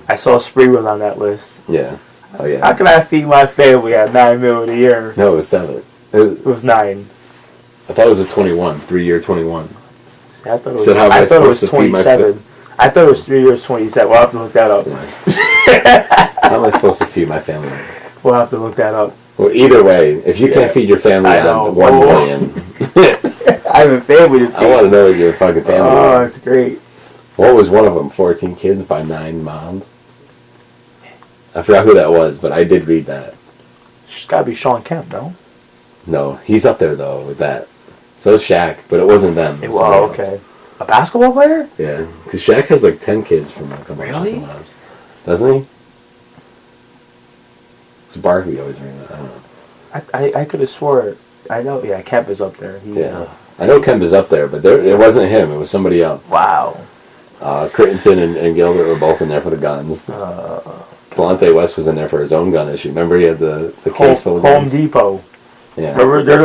I saw Spree was on that list. Yeah. Oh yeah. How can I feed my family at $9 million a year? No, it was 7. It was 9. I thought it was a 21, 3-year 21. I thought it was. So how am I I thought it was supposed to feed my 27. I thought it was 3 years 27. We'll have to look that up. How am I supposed to feed my family? We'll have to look that up. Well, either way, if you can't feed your family on $1 million, I have a family to feed. I want to know your fucking family. Oh, it's great. What was one of them? 14 kids by 9 moms? I forgot who that was, but I did read that. It's got to be Sean Kemp, no? No, he's up there though with that. So Shaq, but it wasn't them. It was Well, somebody else. okay. A basketball player? Yeah, because Shaq has like 10 kids from a couple Really? of moms. Doesn't he? It's Barkley always ring that. I don't know. I could have swore. I know. Yeah, Kemp is up there. Yeah. I know Kemp is up there, but it wasn't him. It was somebody else. Wow. Crittenton and Gilbert were both in there for the guns. Delonte West was in there for his own gun issue. Remember he had the case full of Home guns? Depot. Yeah. Remember they're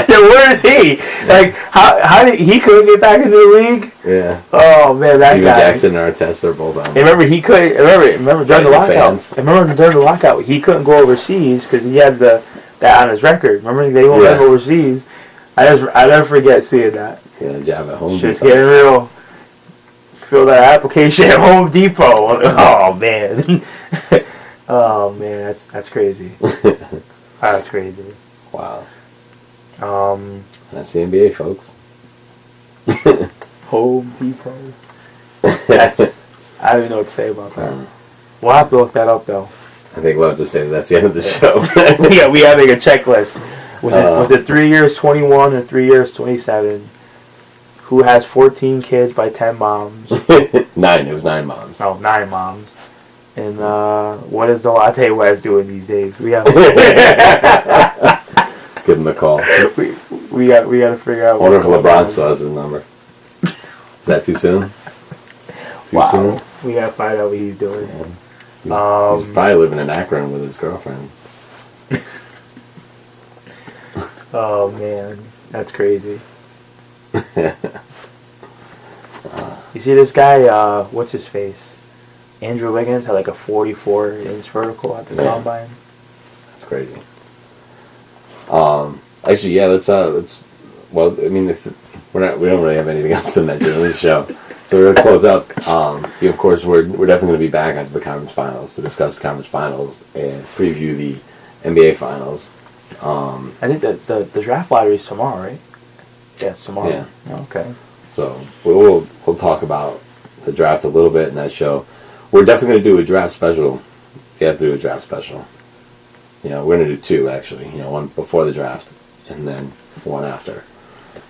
yeah, where is he? Like how did he couldn't get back into the league? Yeah. Oh man, that Steven guy. Jackson and Artest are both on. I remember he couldn't. Remember during the Fighting the lockout. fans. I remember during the lockout he couldn't go overseas because he had that on his record. Remember they won't let him overseas. I never forget seeing that. Yeah, job at Home Shit's Depot. getting real. Fill that application at Home Depot. Oh man. Oh man, that's crazy. That's crazy. Wow. That's the NBA, folks. Home Depot. That's. I don't even know what to say about that. We'll have to look that up though. I think we'll have to say that's the end of the show. Yeah, we have like a checklist. Was it 3 years 21 or 3 years 27? Who has 14 kids by 10 moms? 9. It was 9 moms. Oh, 9 moms. And what is Delonte West doing these days? We have Give him a call. we got to figure out. I wonder if LeBron still has his number. Is that too soon? Too soon? We got to find out what he's doing. Yeah. He's probably living in Akron with his girlfriend. Oh man, that's crazy. You see this guy? What's his face? Andrew Wiggins had like a 44-inch vertical at the combine. That's crazy. Actually, yeah. Let's. Well, I mean, we don't really have anything else to mention in this show, so we're gonna close up. Of course, we're definitely gonna be back after the conference finals to discuss the conference finals and preview the NBA finals. I think that the draft lottery is tomorrow, right? Yeah, it's tomorrow. Yeah. Okay. So we'll talk about the draft a little bit in that show. We're definitely going to do a draft special. We have to do a draft special. You know, we're going to do 2 actually. You know, one before the draft and then one after.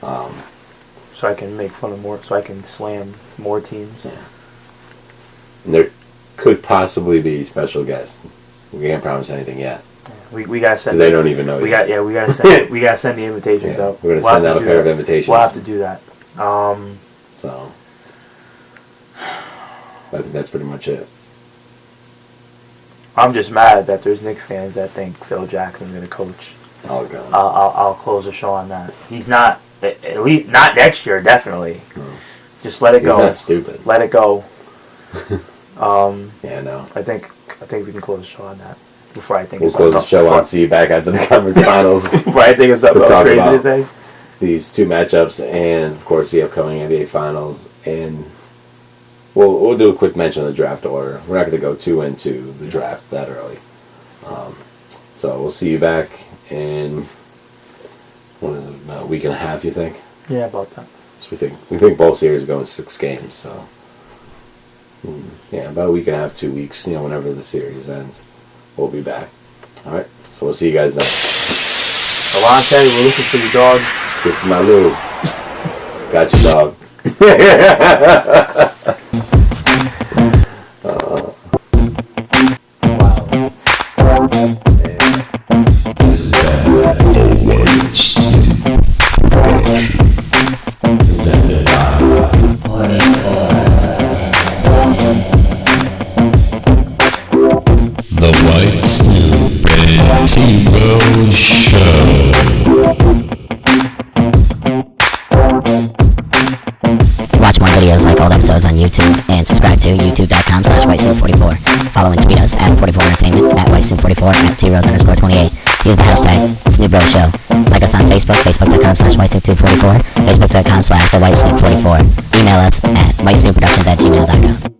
So I can make fun of more. So I can slam more teams. Yeah. And there could possibly be special guests. We can't promise anything yet. We gotta send. They don't even know yet. We gotta send. We gotta send the invitations out. We're gonna send out a pair of invitations. We'll have to do that. So I think that's pretty much it. I'm just mad that there's Knicks fans that think Phil Jackson's gonna coach. I'll go. I'll close the show on that. He's not. At least not next year. Definitely. No. Just let it go. He's not stupid. Let it go. Yeah, no. I think we can close the show on that. Before I think we'll close the show on. See you back after the conference finals. Before I think of something else crazy to say. These 2 matchups and of course the upcoming NBA finals, and we'll do a quick mention of the draft order. We're not going to go too into the draft that early. So we'll see you back in what is it, about a week and a half? You think? Yeah, about that. So we think both series are going 6 games. So yeah, about a week and a half, 2 weeks. You know, whenever the series ends, we'll be back. All right. So we'll see you guys then. Alante, we're looking for your dog. Let's get to my loo. Got your dog. This is the White Snoop presented the White Snoop and T-Rose Show. Watch more videos like old episodes on YouTube and subscribe to youtube.com/WhiteSnoop44. Follow and tweet us at 44entertainment, at WhiteSnoop44, at T-Rose_28. Use the hashtag Snoop Show. Like us on Facebook, facebook.com/WhiteSnoop244, facebook.com/TheWhiteSnoop44. Email us at WhiteSnoopProductions@gmail.com.